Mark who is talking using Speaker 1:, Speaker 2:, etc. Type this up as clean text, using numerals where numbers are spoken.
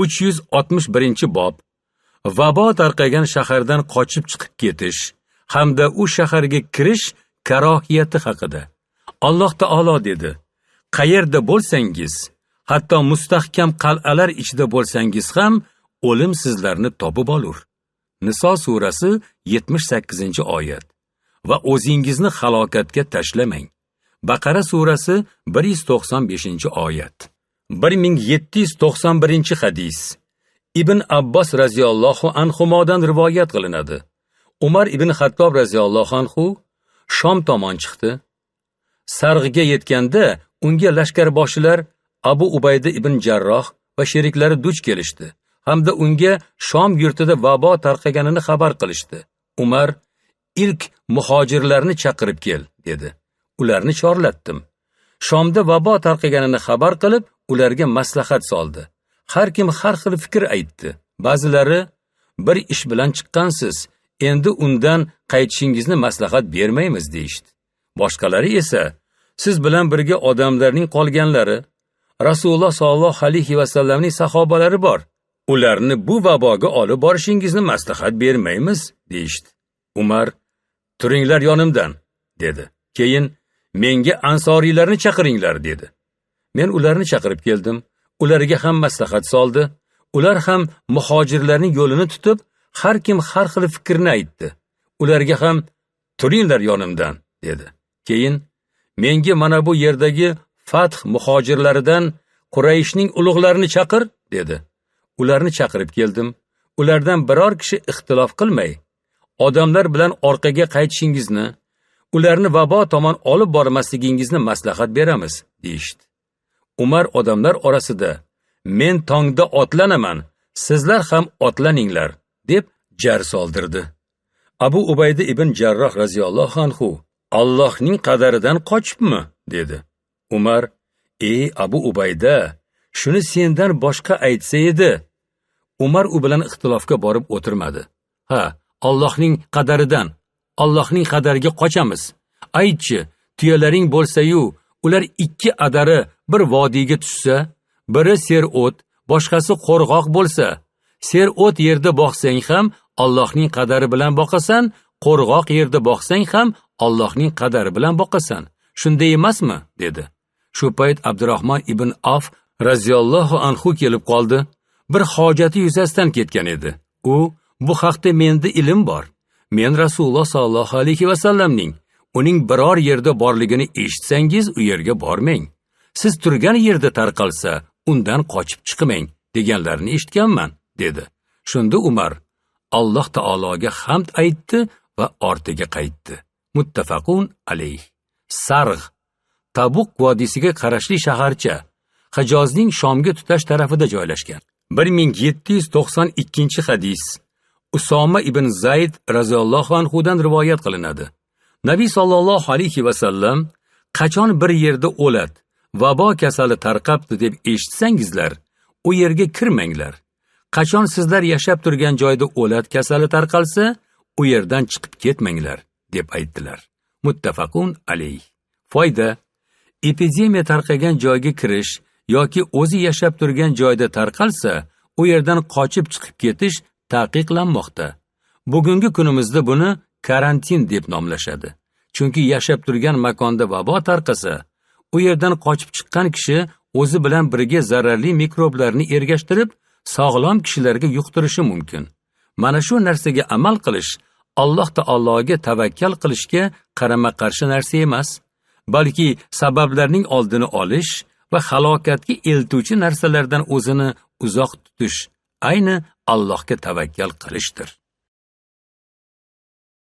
Speaker 1: 361-bob vabo tarqagan shahardan qochib chiqib ketish hamda u shaharga kirish karohiyati haqida. Alloh taolo dedi: qayerda bo'lsangiz, hatto mustahkam qal'alar ichida bo'lsangiz ham, o'lim sizlarni topib olur. Niso surasi 78-oyat. Va o'zingizni halokatga tashlamang. Baqara surasi 195-oyat. 1791-hadis. Ibn Abbos raziyallohu anhumodan rivoyat qilinadi. Umar ibn Xattob raziyallohu anhu Shom tomon chiqdi. Sarg'iga yetganda unga lashkarboshilar Abu Ubayda ibn Jarroh va sheriklari duch kelishdi hamda unga Shom yurtida vabo tarqaganini xabar qilishdi. Umar: ilk muhojirlarni chaqirib kel, dedi. Ularni chorlatdim. Shomda vabo tarqaganini xabar qilib, ularga maslahat soldi. Har kim har xil fikr aytdi. Ba'zilari: bir ish bilan chiqqansiz, endi undan qaytishingizni maslahat bermaymiz deyishdi. Boshqalari esa: siz bilan birga odamlarning qolganlari, Rasululloh sollallohu alayhi va sallamning sahobalari bor. Ularni bu vaboga olib borishingizni maslahat bermaymiz deyishdi. Umar: turinglar yonimdan, dedi. Keyin: menga ansoriylarni chaqiringlar, dedi. Men ularni chaqirib keldim. Ularga ham maslahat soldi. Ular ham muhojirlarning yo'lini tutib, har kim har xil fikrni aytdi. Ularga ham: turinglar yonimdan, dedi. Keyin: menga mana bu yerdagi Fath muhojirlaridan Qurayshning ulug'larini chaqir, dedi. Ularni chaqirib keldim. Ulardan biror kishi ixtilof qilmay, odamlar bilan orqaga qaytishingizni, ularni vabo tomon olib bormasligingizni maslahat beramiz, deyishdi. Umar odamlar orasida: men tongda otlanaman, sizlar ham otlaninglar, deb jar soldirdi. Abu Ubayda ibn Jarroh raziyallohu anhu: Allohning qadaridan qochibmi, dedi. Umar: ey Abu Ubayda, shuni sendan boshqa aytsa edi. Umar u bilan ixtilofga borib o'tirmadi. Ha, Allohning qadaridan, Allohning qadariga qochamiz. Aytchi, tuyalaring bo'lsa-yu, ular ikki adari bir vodiyga tushsa, biri sero't, boshqasi qo'rg'oq bo'lsa, sero't yerda boqsang ham Allohning qadari bilan boqasan, qo'rg'oq yerda boqsang ham Allohning qadari bilan boqasan. Shunday emasmi, dedi. Shu payt Abdurrahmon ibn Af raziyallohu anhu kelib qoldi. Bir hojati yuzasidan ketgan edi. U: bu haqda menda ilm bor. Men Rasululloh sollallohu alayhi va sallamning uning biror yerda borligini eshitsangiz, u yerga bormang. Siz turgan yerda tarqalsa, undan qochib chiqmang deganlarini eshitganman, dedi. Shunda Umar Alloh taologa hamd aytdi va ortiga qaytdi. Muttafaqun alayh. Sarg Tabuq vodiysiga qarashli shaharcha, Hijozning Shomga tutash tarafida joylashgan. 1792-hadis. Usoma ibn Zayd raziyallohu anhudan rivoyat qilinadi. Nabiy sollallohu alayhi va sallam: qachon bir yerda o'lat, vabo kasali tarqabdi deb eshitsangizlar, u yerga kirmanglar. Qachon sizlar yashab turgan joyda o'lat kasali tarqalsa, u yerdan chiqib ketmanglar, deb aytdilar. Muttafaqun alayh. Foyda: epidemiya tarqagan joyga kirish yoki o'zi yashab turgan joyda tarqalsa, u yerdan qochib chiqib ketish taqiqlanmoqda. Bugungi kunimizda buni karantin deb nomlashadi. Chunki yashab turgan makonda vabo tarqasa, u yerdan qochib chiqqan kishi o'zi bilan birga zararli mikroblarni ergashtirib, sog'lom kishilarga yuqtirishi mumkin. Mana shu narsaga amal qilish Alloh taologa tavakkal qilishga qarama-qarshi narsa emas, balki sabablarning oldini olish va halokatga eltuvchi narsalardan o'zini uzoq tutish, ayni Allohga tavakkal qilishdir.